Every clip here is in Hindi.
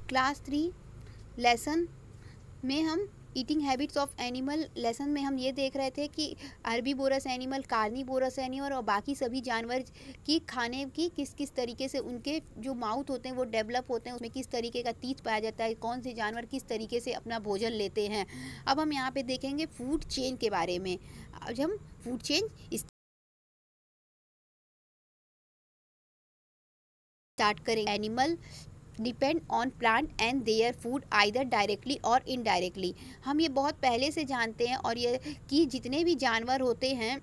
क्लास 3 लेसन में हम eating habits of animal lesson में हम ये देख रहे थे कि हर्बीवोरस एनिमल, कार्निवोरस एनिमल और बाकी सभी जानवर की खाने की किस किस तरीके से उनके जो माउथ होते हैं वो डेवलप होते हैं, उसमें किस तरीके का तीत पाया जाता है, कौन से जानवर किस तरीके से अपना भोजन लेते हैं। अब हम यहाँ पे देखेंगे फूड चेन के बारे में। आज हम फूड चेन स्टार्ट करेंगे। Animal depend on plant and their food either directly और इनडायरेक्टली। हम ये बहुत पहले से जानते हैं और ये कि जितने भी जानवर होते हैं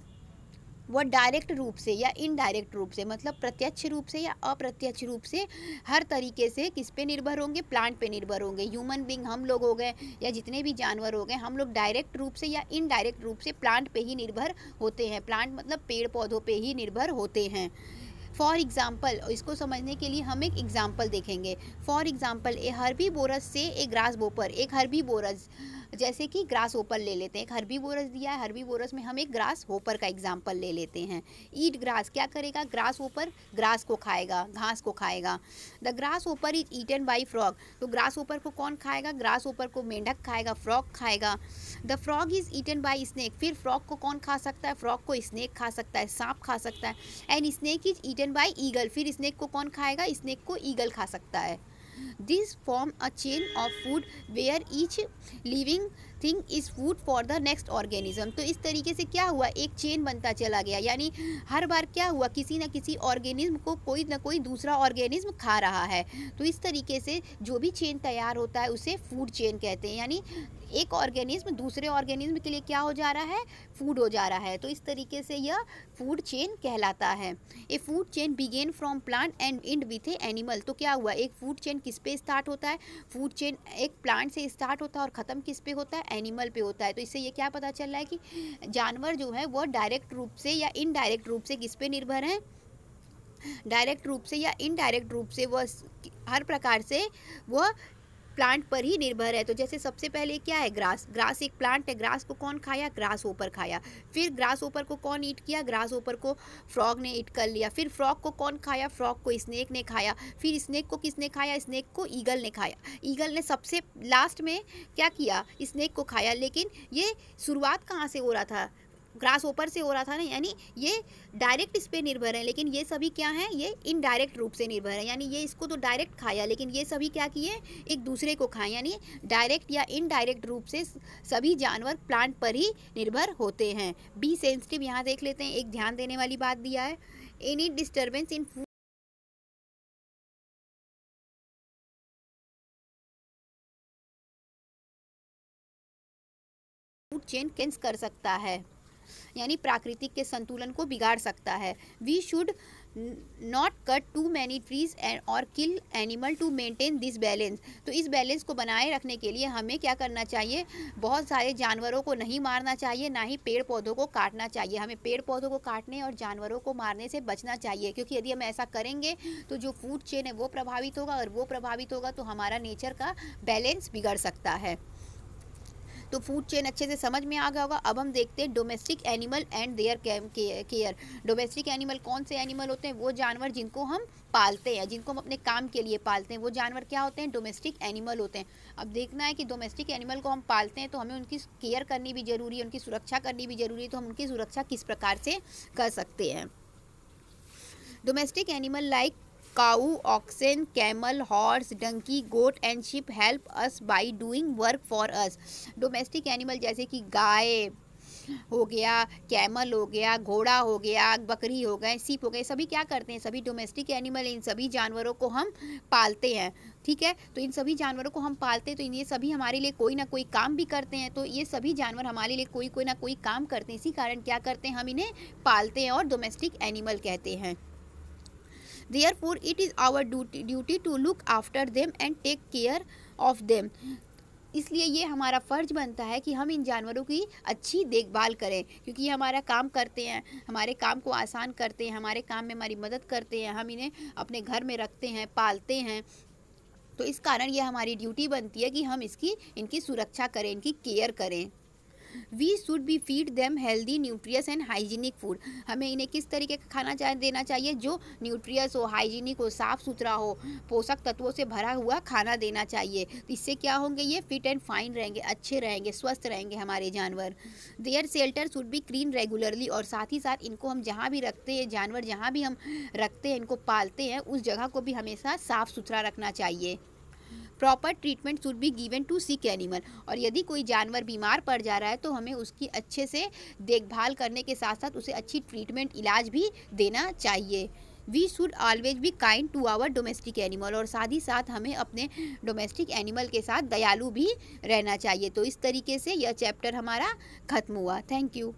वह डायरेक्ट रूप से या इनडायरेक्ट रूप से, मतलब प्रत्यक्ष रूप से या अप्रत्यक्ष रूप से, हर तरीके से किस पे निर्भर होंगे, प्लांट पे निर्भर होंगे। ह्यूमन बींग हम लोग हो गए या जितने भी जानवर हो गए, हम लोग डायरेक्ट रूप से या इनडायरेक्ट रूप से प्लांट पे ही निर्भर होते हैं। प्लांट मतलब पेड़ पौधों पे ही निर्भर होते हैं। फॉर एग्जाम्पल, इसको समझने के लिए हम एक एग्जाम्पल देखेंगे। फॉर एग्जाम्पल, ए हर्बीवोरस से ए ग्रासहोपर। एक हर्बीवोरस, जैसे कि ग्रास होपर ले लेते हैं, एक हर्बीवोरस दिया है, हर्बीवोरस में हम एक ग्रास होपर का एग्जाम्पल ले लेते हैं। ईट ग्रास, क्या करेगा, ग्रास होपर ग्रास को खाएगा, घास को खाएगा। The grasshopper is eaten by frog. तो ग्रास होपर को कौन खाएगा, ग्रास होपर को मेंढक खाएगा, फ्रॉग खाएगा। The frog is eaten by snake. फिर फ्रॉग को कौन खा सकता है, फ्रॉग को स्नेक खा सकता है, सांप खा सकता है। And snake is eaten by eagle. फिर स्नेक को कौन खाएगा, स्नेक को ईगल खा सकता है। This form a chain of food where each living thing is food for the next organism। तो इस तरीके से क्या हुआ, एक चेन बनता चला गया, यानी हर बार क्या हुआ, किसी न किसी ऑर्गेनिज्म को कोई ना कोई दूसरा ऑर्गेनिज्म खा रहा है। तो इस तरीके से जो भी चेन तैयार होता है उसे फूड चेन कहते हैं। यानी एक ऑर्गेनिज्म दूसरे ऑर्गेनिज्म के लिए क्या हो जा रहा है, फूड हो जा रहा है। तो इस तरीके से यह फूड चेन कहलाता है। A food chain begin from plant and end with a animal. तो क्या हुआ, एक फूड चेन किस पे स्टार्ट होता है, फूड चेन एक प्लांट से स्टार्ट होता है और ख़त्म किस पे होता है, एनिमल पे होता है। तो इससे ये क्या पता चल रहा है कि जानवर जो है वह डायरेक्ट रूप से या इनडायरेक्ट रूप से किस पे निर्भर है, डायरेक्ट रूप से या इनडायरेक्ट रूप से वह हर प्रकार से वह प्लांट पर ही निर्भर है। तो जैसे सबसे पहले क्या है, ग्रास। ग्रास एक प्लांट है, ग्रास को कौन खाया, ग्रास होपर खाया। फिर ग्रास होपर को कौन ईट किया, ग्रास होपर को फ्रॉग ने ईट कर लिया। फिर फ्रॉग को कौन खाया, फ्रॉग को स्नेक ने खाया। फिर स्नेक को किसने खाया, स्नेक को ईगल ने खाया। ईगल ने सबसे लास्ट में क्या किया, स्नेक को खाया। लेकिन ये शुरुआत कहाँ से हो रहा था, ग्रास होपर से हो रहा था ना, यानी ये डायरेक्ट इस पे निर्भर है, लेकिन ये सभी क्या हैं, ये इनडायरेक्ट रूप से निर्भर है। यानी ये इसको तो डायरेक्ट खाया, लेकिन ये सभी क्या किए, एक दूसरे को खाए। यानी डायरेक्ट या इनडायरेक्ट रूप से सभी जानवर प्लांट पर ही निर्भर होते हैं। बी सेंसिटिव, यहाँ देख लेते हैं, एक ध्यान देने वाली बात दिया है। Any disturbance in food chain कैंस कर सकता है, यानी प्राकृतिक के संतुलन को बिगाड़ सकता है। We should not cut too many trees और kill animal to maintain this balance. तो इस बैलेंस को बनाए रखने के लिए हमें क्या करना चाहिए, बहुत सारे जानवरों को नहीं मारना चाहिए, ना ही पेड़ पौधों को काटना चाहिए। हमें पेड़ पौधों को काटने और जानवरों को मारने से बचना चाहिए, क्योंकि यदि हम ऐसा करेंगे तो जो फूड चेन है वो प्रभावित होगा, और वो प्रभावित होगा तो हमारा नेचर का बैलेंस बिगड़ सकता है। तो फूड चेन अच्छे से समझ में आ गया होगा। अब हम देखते हैं domestic animal and their care. Domestic animal कौन से एनिमल होते हैं, वो जानवर जिनको हम पालते हैं, जिनको हम अपने काम के लिए पालते हैं, वो जानवर क्या होते हैं, डोमेस्टिक एनिमल होते हैं। अब देखना है कि डोमेस्टिक एनिमल को हम पालते हैं तो हमें उनकी केयर करनी भी ज़रूरी है, उनकी सुरक्षा करनी भी ज़रूरी है। तो हम उनकी सुरक्षा किस प्रकार से कर सकते हैं। Domestic animal like cow, oxen, camel, horse, donkey, goat and sheep help us by doing work for us। Domestic animal जैसे कि गाय हो गया, कैमल हो गया, घोड़ा हो गया, बकरी हो गए, सीप हो गए, सभी क्या करते हैं, सभी डोमेस्टिक एनिमल, इन सभी जानवरों को हम पालते हैं। ठीक है, तो इन सभी जानवरों को हम पालते हैं तो ये सभी हमारे लिए कोई ना कोई काम भी करते हैं। तो ये सभी जानवर हमारे लिए कोई ना कोई काम करते हैं, इसी कारण क्या करते हैं, हम इन्हें पालते हैं और डोमेस्टिक एनिमल कहते हैं। Therefore, it is our duty to look after them and take care of them। इसलिए ये हमारा फ़र्ज बनता है कि हम इन जानवरों की अच्छी देखभाल करें, क्योंकि ये हमारा काम करते हैं, हमारे काम को आसान करते हैं, हमारे काम में हमारी मदद करते हैं, हम इन्हें अपने घर में रखते हैं, पालते हैं। तो इस कारण ये हमारी ड्यूटी बनती है कि हम इनकी सुरक्षा करें, इनकी केयर करें। We should be feed them healthy nutritious and hygienic food. हमें इन्हें किस तरीके का खाना देना चाहिए, जो न्यूट्रियस हो, हाइजीनिक हो, साफ़ सुथरा हो, पोषक तत्वों से भरा हुआ खाना देना चाहिए। तो इससे क्या होंगे, ये फिट एंड फाइन रहेंगे, अच्छे रहेंगे, स्वस्थ रहेंगे हमारे जानवर। Their shelter should be clean regularly, और साथ ही साथ इनको हम जहाँ भी रखते हैं, जानवर जहाँ भी हम रखते हैं, इनको पालते हैं, उस जगह को भी हमेशा साफ़ सुथरा रखना चाहिए। Proper treatment should be given to sick animal, और यदि कोई जानवर बीमार पड़ जा रहा है तो हमें उसकी अच्छे से देखभाल करने के साथ साथ उसे अच्छी ट्रीटमेंट, इलाज भी देना चाहिए। We should always be kind to our domestic animal, और साथ ही साथ हमें अपने डोमेस्टिक एनिमल के साथ दयालु भी रहना चाहिए। तो इस तरीके से यह चैप्टर हमारा ख़त्म हुआ। Thank you.